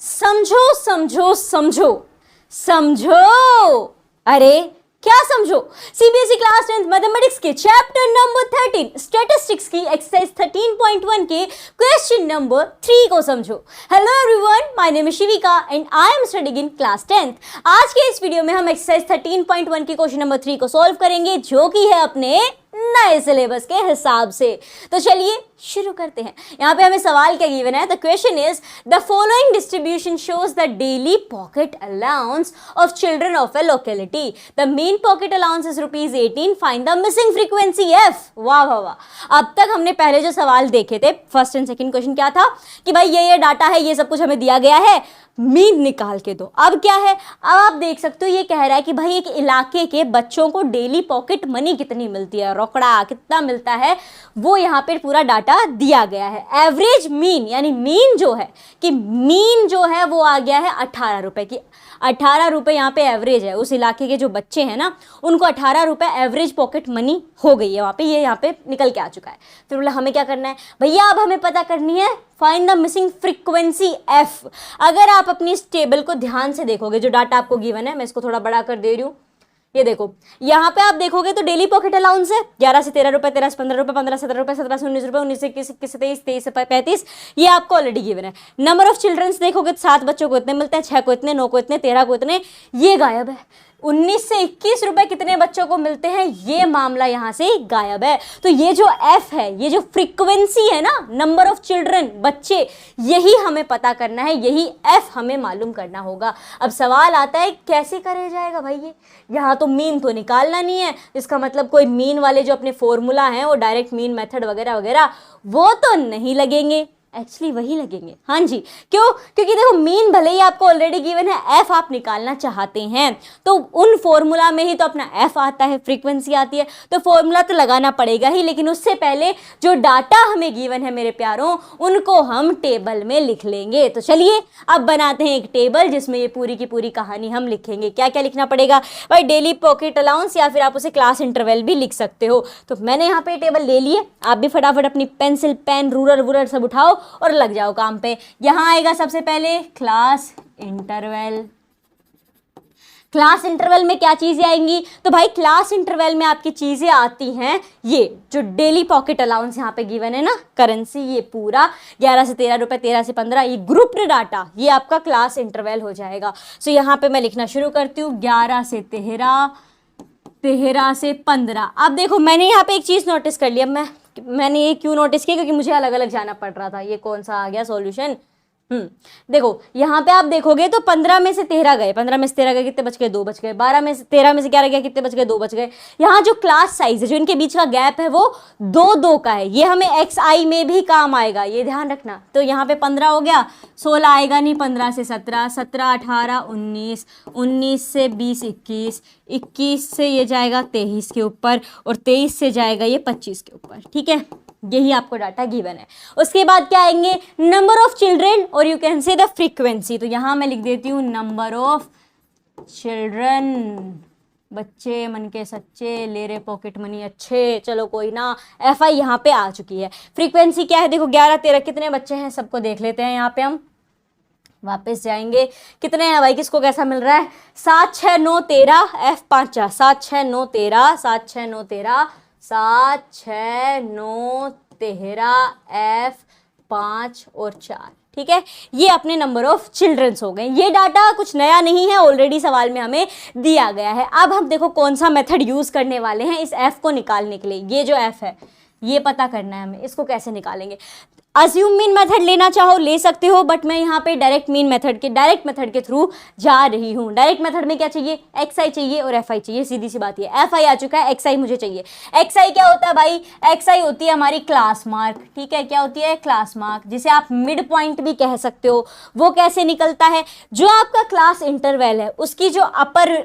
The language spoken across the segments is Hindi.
समझो समझो समझो समझो। अरे क्या समझो? सीबीएसई क्लास 10th मैथमेटिक्स के चैप्टर नंबर 13 स्टैटिस्टिक्स की एक्सरसाइज 13.1 के क्वेश्चन नंबर 3 को समझो। Hello everyone, my name is Shivika and I am studying in class 10th। आज के इस वीडियो में हम एक्सरसाइज 13.1 के क्वेश्चन नंबर 3 को सॉल्व करेंगे, जो कि है अपने नए सिलेबस के हिसाब से। तो चलिए शुरू करते हैं। यहाँ पे हमें सवाल क्या गिवन है? The question is the following distribution shows the daily pocket allowance of children of a locality. The mean pocket allowance is ₹18। Find the missing frequency F. वाह वाह वाह। अब तक हमने पहले जो सवाल देखे थे, फर्स्ट एंड सेकंड क्वेश्चन क्या था कि भाई ये डाटा है, ये सब कुछ हमें दिया गया है, मीन निकाल के दो। अब क्या है? अब आप देख सकते हो ये कह रहा है कि भाई एक इलाके के बच्चों को डेली पॉकेट मनी कितनी मिलती है, रोकड़ा कितना मिलता है, वो यहाँ पे पूरा डाटा दिया गया है। एवरेज मीन यानी मीन जो है कि मीन जो है वो आ गया है 18 रुपए की। 18 रुपए यहाँ पे एवरेज है। उस इलाके के जो बच्चे हैं ना, उनको 18 रुपए एवरेज पॉकेट मनी हो गई है वहाँ पे, ये यहाँ पे निकल के आ चुका है। फिर बोला हमें क्या करना है भैया? अब हमें पता करनी है find the missing frequency F. अगर आप अपनी इस टेबल को ध्यान से देखोगे, जो डाटा आपको गिवन है, मैं इसको थोड़ा बड़ा कर दे रही हूँ, ये देखो यहाँ पे आप देखोगे तो डेली पॉकेट अलाउंस है 11 से 13 रुपए, 13 से 15 रुपए, 15 से 17 रुपए, 17 से 19 रुपए, 19 से 21, 21 से 23, 23 से 35, ये आपको ऑलरेडी गिवन है। नंबर ऑफ चिल्ड्रंस देखोगे तो 7 बच्चों को इतने मिलते हैं, 6 को इतने, 9 को इतने, 13 को इतने, ये गायब है। 19 से 21 रुपए कितने बच्चों को मिलते हैं, ये मामला यहां से गायब है। तो ये जो एफ है, ये जो फ्रीक्वेंसी है ना, नंबर ऑफ चिल्ड्रन, बच्चे, यही हमें पता करना है, यही एफ हमें मालूम करना होगा। अब सवाल आता है कैसे करे जाएगा भाई? ये यहाँ तो मीन तो निकालना नहीं है, इसका मतलब कोई मीन वाले जो अपने फॉर्मूला हैं, वो डायरेक्ट मीन मेथड वगैरह वगैरह वो तो नहीं लगेंगे। एक्चुअली वही लगेंगे। हाँ जी, क्यों? क्योंकि देखो मीन भले ही आपको ऑलरेडी गिवन है, एफ आप निकालना चाहते हैं तो उन फॉर्मूला में ही तो अपना एफ आता है, फ्रीक्वेंसी आती है, तो फॉर्मूला तो लगाना पड़ेगा ही। लेकिन उससे पहले जो डाटा हमें गिवन है मेरे प्यारों, उनको हम टेबल में लिख लेंगे। तो चलिए अब बनाते हैं एक टेबल जिसमें ये पूरी की पूरी कहानी हम लिखेंगे। क्या क्या लिखना पड़ेगा भाई? डेली पॉकेट अलाउंस, या फिर आप उसे क्लास इंटरवल भी लिख सकते हो। तो मैंने यहाँ पे टेबल ले लिए, आप भी फटाफट अपनी पेंसिल, पेन, रूलर वूलर सब उठाओ और लग जाओ काम पे। यहां आएगा सबसे पहले क्लास इंटरवल। क्लास इंटरवल में क्या चीजें आएंगी? तो भाई क्लास इंटरवल में आपकी चीजें आती हैं, ये जो डेली पॉकेट अलाउंस यहाँ पे गिवन है ना, करेंसी, ये पूरा 11 से 13 रुपए, 13 से 15, ये ग्रुप्ड डाटा, ये आपका क्लास इंटरवल हो जाएगा। सो यहाँ पे मैं लिखना शुरू करती हूँ 11 से 13, 13 से 15। अब देखो मैंने यहाँ पे एक चीज नोटिस कर लिया, मैंने ये क्यों नोटिस किया? क्योंकि मुझे अलग अलग जाना पड़ रहा था। ये कौन सा आ गया सॉल्यूशन? देखो यहाँ पे आप देखोगे तो 15 में से 13 गए, 15 में से 13 गए, कितने बच गए? 2 बच गए। 12 में से 13 में से 11 गया, कितने बच गए? 2 बच गए। यहाँ जो क्लास साइज है, जो इनके बीच का गैप है, वो 2-2 का है। ये हमें एक्स आई में भी काम आएगा, ये ध्यान रखना। तो यहाँ पे 15 हो गया, 16 आएगा नहीं, 15 से 17, 17, 18, 19, 19 से 20, 21, 21 से ये जाएगा 23 के ऊपर, और 23 से जाएगा ये 25 के ऊपर। ठीक है, यही आपको डाटा गिवन है। उसके बाद क्या आएंगे? नंबर ऑफ चिल्ड्रन, और you can say the frequency. तो यहां मैं लिख देती हूँ नंबर ऑफ चिल्ड्रन, बच्चे मन के सच्चे, ले रहे पॉकेट मनी अच्छे, चलो कोई ना। एफ आई यहाँ पे आ चुकी है। फ्रीक्वेंसी क्या है? देखो 11, 13 कितने बच्चे हैं सबको देख लेते हैं। यहाँ पे हम वापस जाएंगे, कितने हैं भाई, किसको कैसा मिल रहा है? 7, 6, 9, 13, एफ 5, 7, 6, 9, 13, 7, 6, 9, 13, 7, 6, 9, 13, एफ 5 और 4। ठीक है, ये अपने नंबर ऑफ चिल्ड्रंस हो गए। ये डाटा कुछ नया नहीं है, ऑलरेडी सवाल में हमें दिया गया है। अब हम देखो कौन सा मेथड यूज करने वाले हैं इस एफ को निकालने के लिए। ये जो एफ है, ये पता करना है हमें, इसको कैसे निकालेंगे? अज्यूम मीन मेथड लेना चाहो ले सकते हो, बट मैं यहाँ पे डायरेक्ट मेथड के थ्रू जा रही हूँ। डायरेक्ट मेथड में क्या चाहिए? एक्स आई चाहिए और एफ आई चाहिए, सीधी सी बात है। एफ आई आ चुका है, एक्स आई मुझे चाहिए। एक्स आई क्या होता है भाई? एक्स आई होती है हमारी क्लास मार्क। ठीक है, क्या होती है? क्लास मार्क, जिसे आप मिड पॉइंट भी कह सकते हो। वो कैसे निकलता है? जो आपका क्लास इंटरवल है, उसकी जो अपर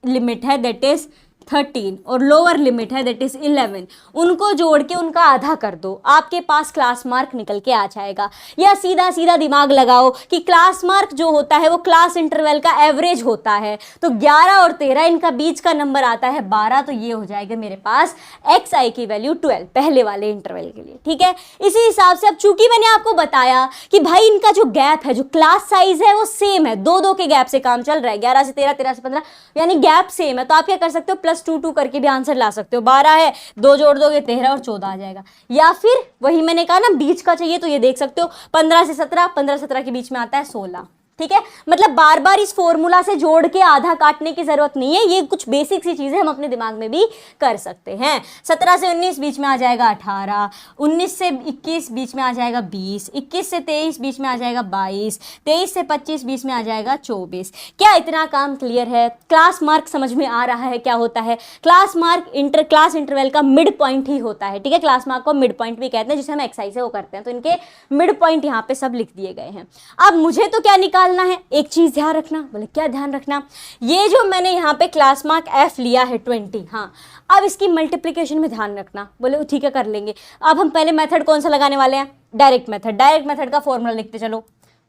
लिमिट है, दैट इज 13 और लोअर लिमिट है दैट इज 11, उनको जोड़ के उनका आधा कर दो, आपके पास क्लास मार्क निकल के आ जाएगा। या सीधा सीधा दिमाग लगाओ कि क्लास मार्क जो होता है वो क्लास इंटरवल का एवरेज होता है, तो 11 और 13 इनका बीच का नंबर आता है 12, तो ये हो जाएगा मेरे पास xi की वैल्यू 12 पहले वाले इंटरवल के लिए। ठीक है, इसी हिसाब से अब चूंकि मैंने आपको बताया कि भाई इनका जो गैप है, जो क्लास साइज है वो सेम है, दो दो के गैप से काम चल रहा है, 11 से 13, 13 से 15, यानी गैप सेम है, तो आप क्या कर सकते हो +2 करके भी आंसर ला सकते हो। 12 है, 2 जोड़ दोगे 13 और 14 आ जाएगा। या फिर वही मैंने कहा ना बीच का चाहिए, तो ये देख सकते हो 15 से 17, 15 17 के बीच में आता है 16। ठीक है, मतलब बार बार इस फॉर्मूला से जोड़ के आधा काटने की जरूरत नहीं है, ये कुछ बेसिक सी चीजें हम अपने दिमाग में भी कर सकते हैं। 17 से 19 बीच में आ जाएगा 18, 19 से 21 बीच में आ जाएगा 20, 21 से 23 बीच में आ जाएगा 22, 23 से 25 बीच में आ जाएगा 24। क्या इतना काम क्लियर है? क्लास मार्क समझ में आ रहा है क्या होता है? क्लास मार्क क्लास इंटरवल का मिड पॉइंट ही होता है। ठीक है, क्लास मार्क को मिड पॉइंट भी कहते हैं, जिसे हम एक्सरसाइज से वो करते हैं, तो इनके मिड पॉइंट यहाँ पे सब लिख दिए गए हैं। अब मुझे तो क्या निकालना है, एक चीज ध्यान रखना। बोले क्या ध्यान रखना? ये जो मैंने यहाँ पे क्लास मार्क f लिया है 20, हाँ, अब इसकी मल्टीप्लिकेशन में ध्यान रखना। बोले ठीक है कर लेंगे। अब हम पहले मेथड कौन सा लगाने वाले हैं? Direct method. डायरेक्ट मेथड का फॉर्मूला लिखते चलो।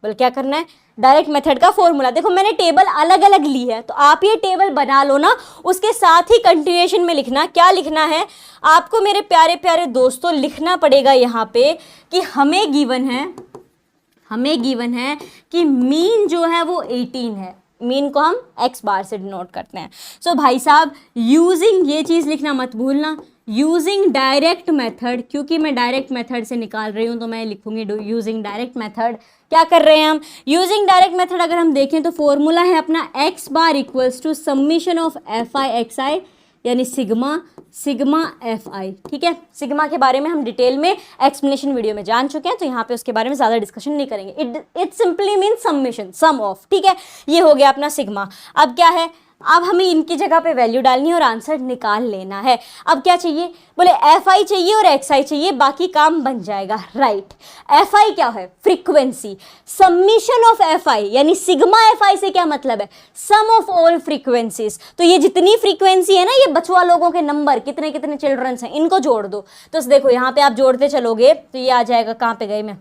बोले क्या करना है? डायरेक्ट मेथड का फॉर्मूला। देखो मैंने टेबल अलग अलग ली है, तो आप ये टेबल बना लो ना, उसके साथ ही कंटिन्यूएशन में लिखना। क्या लिखना है आपको मेरे प्यारे प्यारे दोस्तों? लिखना पड़ेगा यहाँ पे कि हमें गिवन है कि मीन जो है वो 18 है। मीन को हम x बार से डिनोट करते हैं। सो भाई साहब यूजिंग, ये चीज़ लिखना मत भूलना, यूजिंग डायरेक्ट मेथड, क्योंकि मैं डायरेक्ट मेथड से निकाल रही हूँ तो मैं लिखूंगी यूजिंग डायरेक्ट मेथड। क्या कर रहे हैं हम? यूजिंग डायरेक्ट मेथड अगर हम देखें तो फॉर्मूला है अपना x bar equals to summation of fi xi, यानी सिग्मा fi। ठीक है, सिग्मा के बारे में हम डिटेल में एक्सप्लेनेशन वीडियो में जान चुके हैं, तो यहाँ पे उसके बारे में ज़्यादा डिस्कशन नहीं करेंगे। It simply mean summation, sum of. ठीक है, ये हो गया अपना सिग्मा। अब क्या है, अब हमें इनकी जगह पे वैल्यू डालनी है और आंसर निकाल लेना है। अब क्या चाहिए? बोले fi चाहिए और xi चाहिए, बाकी काम बन जाएगा। राइट, fi क्या है? फ्रीक्वेंसी। समीशन ऑफ fi यानी सिग्मा fi से क्या मतलब है? सम ऑफ ऑल फ्रीक्वेंसीज। तो ये जितनी फ्रीक्वेंसी है ना, ये बचवा लोगों के नंबर, कितने कितने चिल्ड्रंस हैं, इनको जोड़ दो। तो देखो यहाँ पे आप जोड़ते चलोगे तो ये आ जाएगा, कहाँ पे गई मैं,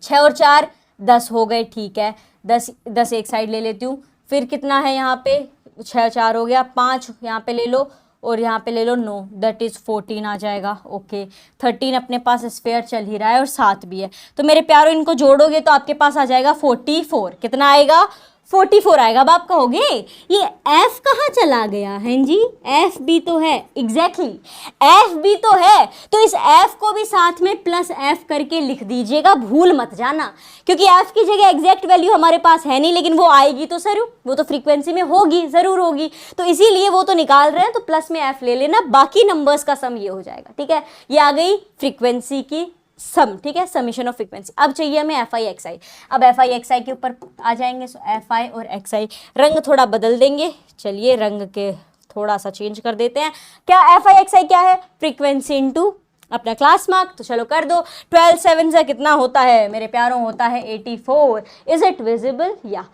6 और 4 10 हो गए। ठीक है, 10 एक साइड ले लेती हूँ। फिर कितना है यहाँ पे? 6 4 हो गया, 5 यहाँ पे ले लो और यहाँ पे ले लो 9, दैट इज़ 14 आ जाएगा। ओके, 13 अपने पास स्फेयर चल ही रहा है और 7 भी है, तो मेरे प्यारों इनको जोड़ोगे तो आपके पास आ जाएगा 44। कितना आएगा? 44 आएगा। अब आप कहोगे ये f कहाँ चला गया है जी? f भी तो है, एग्जैक्टली f भी तो है, तो इस f को भी साथ में प्लस f करके लिख दीजिएगा, भूल मत जाना, क्योंकि f की जगह एग्जैक्ट वैल्यू हमारे पास है नहीं, लेकिन वो आएगी तो जरूर, वो तो फ्रीक्वेंसी में होगी, जरूर होगी, तो इसीलिए वो तो निकाल रहे हैं, तो प्लस में f ले लेना, बाकी नंबर्स का सम ये हो जाएगा। ठीक है, ये आ गई फ्रीक्वेंसी की सम। ठीक है, समीशन ऑफ फ्रीक्वेंसी। अब चाहिए हमें fi xi। अब fi xi के ऊपर आ जाएंगे, सो fi और xi। रंग थोड़ा बदल देंगे, चलिए रंग के थोड़ा सा चेंज कर देते हैं। क्या fi xi क्या है? फ्रीक्वेंसी इनटू अपना क्लास मार्क। तो चलो कर दो, 12 7 से कितना होता है मेरे प्यारों? होता है 84। Is it visible? या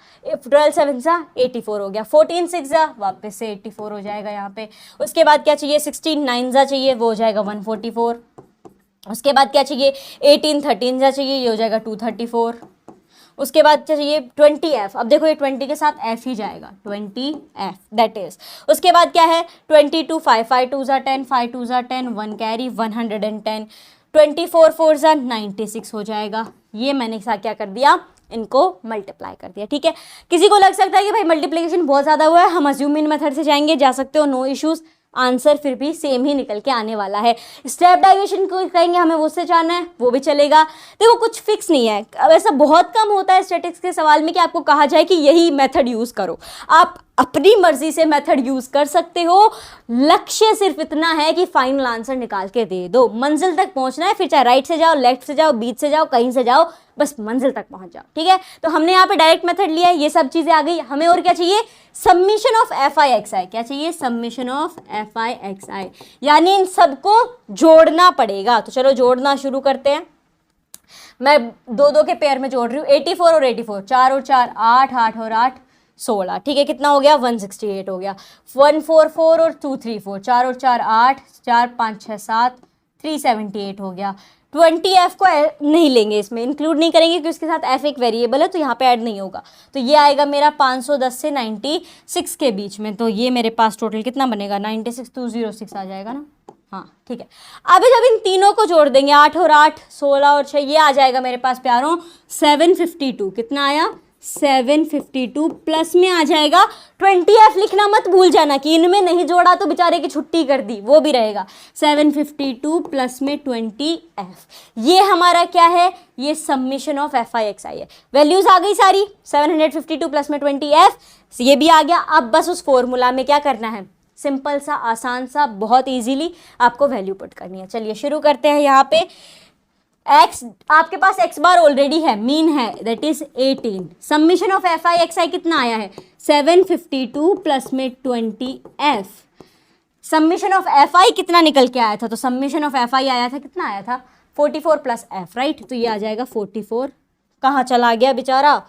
12 7 से 84 हो गया, 14 6 जा वापस से 84 हो जाएगा यहाँ पे। उसके बाद क्या चाहिए? 16 9 जा चाहिए, वो हो जाएगा 144। उसके बाद क्या चाहिए? 18 13 जा चाहिए, ये हो जाएगा 234। उसके बाद चाहिए 20f। अब देखो ये 20 के साथ f ही जाएगा, 20f दैट इज। उसके बाद क्या है? 22 5 5 2 जा 10, 5 2 जा 10, 1 कैरी 110, 24 4 जा 96 हो जाएगा। ये मैंने साथ क्या कर दिया? इनको मल्टीप्लाई कर दिया। ठीक है, किसी को लग सकता है कि भाई मल्टीप्लिकेशन बहुत ज़्यादा हुआ है, हम अज्यूम इन मेथड से जाएंगे, जा सकते हो, नो इश्यूज़, आंसर फिर भी सेम ही निकल के आने वाला है। स्टेप डाइविएशन को कहेंगे हमें, वो से जाना है, वो भी चलेगा। देखो कुछ फिक्स नहीं है, अब ऐसा बहुत कम होता है स्टैटिस्टिक्स के सवाल में कि आपको कहा जाए कि यही मेथड यूज़ करो। आप अपनी मर्जी से मेथड यूज़ कर सकते हो, लक्ष्य सिर्फ इतना है कि फाइनल आंसर निकाल के दे दो। मंजिल तक पहुंचना है, फिर चाहे राइट से जाओ, लेफ्ट से जाओ, बीच से जाओ, कहीं से जाओ, बस मंजिल तक पहुंच जाओ। ठीक है, तो हमने यहाँ पे डायरेक्ट मेथड लिया है, ये सब चीज़ें आ गई। हमें और क्या चाहिए? Summation of fi xi। क्या चाहिए? समीशन ऑफ fi xi, यानी इन सबको जोड़ना पड़ेगा। तो चलो जोड़ना शुरू करते हैं। मैं 2 2 के पेयर में जोड़ रही हूँ, 84 और 84, 4 और 4 8, 8 और 8 16, ठीक है, कितना हो गया 168 हो गया। 144 और 234, 4 और 4 8, 4 5 6 7, 378 हो गया। 20f को नहीं लेंगे, इसमें इंक्लूड नहीं करेंगे क्योंकि उसके साथ f एक वेरिएबल है तो यहाँ पे ऐड नहीं होगा। तो ये आएगा मेरा 510 से 96 के बीच में। तो ये मेरे पास टोटल कितना बनेगा 96206 आ जाएगा ना। हाँ ठीक है, अब जब इन तीनों को जोड़ देंगे 8 और 8 16 और 6, ये आ जाएगा मेरे पास प्यारों 752। कितना आया 752 प्लस में आ जाएगा 20f, लिखना मत भूल जाना कि इनमें नहीं जोड़ा तो बेचारे की छुट्टी कर दी, वो भी रहेगा 752 प्लस में 20f। ये हमारा क्या है, ये summation of F I X I है। वैल्यूज आ गई सारी, 752 प्लस में 20f, ये भी आ गया। अब बस उस फॉर्मूला में क्या करना है, सिंपल सा आसान सा, बहुत इजीली आपको वैल्यू पुट करनी है। चलिए शुरू करते हैं। यहाँ पे x आपके पास x बार ऑलरेडी है, मीन है, that is 18। Summation of F I X I कितना आया है 752 प्लस में 20f। समीशन ऑफ एफ आई कितना निकल के आया था, तो समीशन ऑफ एफ आई आया था, कितना आया था 44 प्लस f, राइट। तो ये आ जाएगा 44, कहाँ चला गया बेचारा,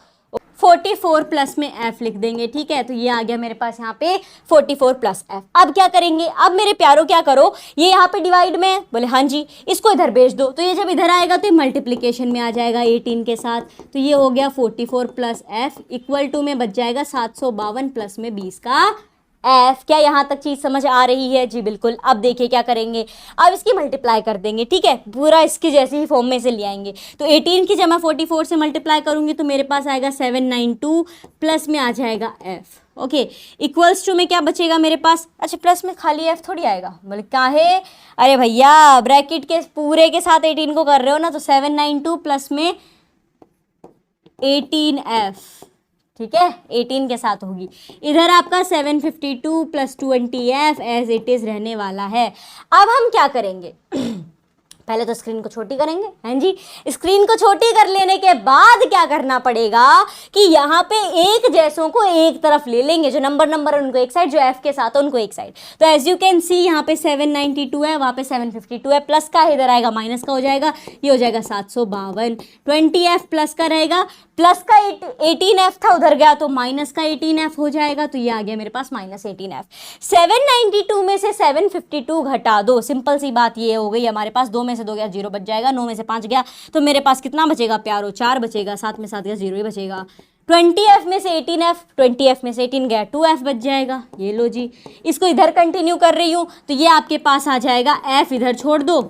44 प्लस में f लिख देंगे, ठीक है। तो ये आ गया मेरे पास यहाँ पे 44 प्लस f। अब क्या करेंगे, अब मेरे प्यारों क्या करो, ये यहाँ पे डिवाइड में, बोले हाँ जी, इसको इधर भेज दो। तो ये जब इधर आएगा तो ये मल्टीप्लिकेशन में आ जाएगा 18 के साथ। तो ये हो गया 44 प्लस f इक्वल टू में बच जाएगा 752 प्लस में 20 का f। क्या यहाँ तक चीज समझ आ रही है जी? बिल्कुल। अब देखिए क्या करेंगे, अब इसकी मल्टीप्लाई कर देंगे, ठीक है, पूरा इसकी जैसी ही फॉर्म में से ले आएंगे। तो 18 की जमा 44 से मल्टीप्लाई करूंगी तो मेरे पास आएगा 792 प्लस में आ जाएगा f, ओके, इक्वल्स टू में क्या बचेगा मेरे पास, अच्छा प्लस में खाली f थोड़ी आएगा, बोले काहे, अरे भैया ब्रैकेट के पूरे के साथ 18 को कर रहे हो ना, तो 792 प्लस में 18f, ठीक है, 18 के साथ होगी। इधर आपका 752 plus 20f as it is रहने वाला है। अब हम क्या करेंगे पहले तो स्क्रीन को छोटी करेंगे, हैं जी। स्क्रीन को छोटी कर लेने के बाद क्या करना पड़ेगा कि यहाँ पे एक जैसों को एक तरफ ले लेंगे, जो नंबर है उनको एक साइड, जो f के साथ है उनको एक साइड। तो एज यू कैन सी यहाँ पे 792 है, वहाँ पे 752 है, प्लस का इधर आएगा माइनस का हो जाएगा, ये हो जाएगा 752। 20f प्लस का रहेगा, प्लस का 18f था उधर गया तो माइनस का 18f हो जाएगा, तो ये आ गया मेरे पास माइनस 18f। 792 में से 752 घटा दो, सिंपल सी बात ये हो गई हमारे पास, 2 में से 2 गया 0 बच जाएगा, 9 में से 5 गया तो मेरे पास कितना बचेगा प्यारो 4 बचेगा, 7 में 7 गया 0 ही बचेगा। 20f में से 18f, 20f में से 18 गया 2f बच जाएगा, ये लो जी। इसको इधर कंटिन्यू कर रही हूँ तो ये आपके पास आ जाएगा f, इधर छोड़ दो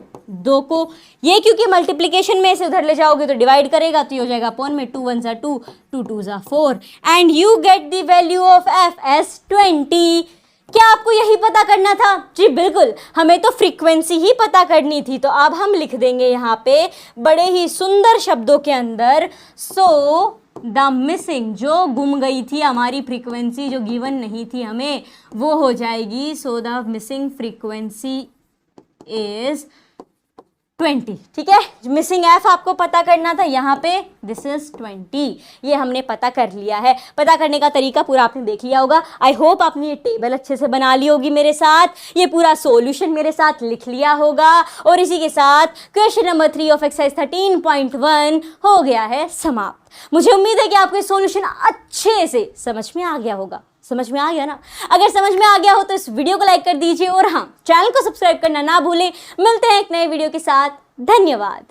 2 को, ये क्योंकि मल्टीप्लिकेशन में से उधर ले जाओगे तो डिवाइड करेगा, तो ये हो जाएगा अपॉन में 2 1 ज़ा 2, 2 2 ज़ा 4 and you get the value of f as 20। क्या आपको यही पता करना था? जी बिल्कुल, हमें तो फ्रीक्वेंसी ही पता करनी थी। तो अब हम लिख देंगे यहाँ पे बड़े ही सुंदर शब्दों के अंदर, सो द मिसिंग, जो गुम गई थी हमारी फ्रीक्वेंसी, जो गिवन नहीं थी हमें, वो हो जाएगी, so the missing frequency is 20, ठीक है। मिसिंग एफ आपको पता करना था, यहाँ पे दिस इज 20, ये हमने पता कर लिया है। पता करने का तरीका पूरा आपने देख लिया होगा। आई होप आपने ये टेबल अच्छे से बना ली होगी मेरे साथ, ये पूरा सॉल्यूशन मेरे साथ लिख लिया होगा, और इसी के साथ क्वेश्चन नंबर 3 ऑफ एक्सरसाइज 13.1 हो गया है समाप्त। मुझे उम्मीद है कि आपको सॉल्यूशन अच्छे से समझ में आ गया होगा। समझ में आ गया ना? अगर समझ में आ गया हो तो इस वीडियो को लाइक कर दीजिए, और हाँ, चैनल को सब्सक्राइब करना ना भूलें। मिलते हैं एक नए वीडियो के साथ, धन्यवाद।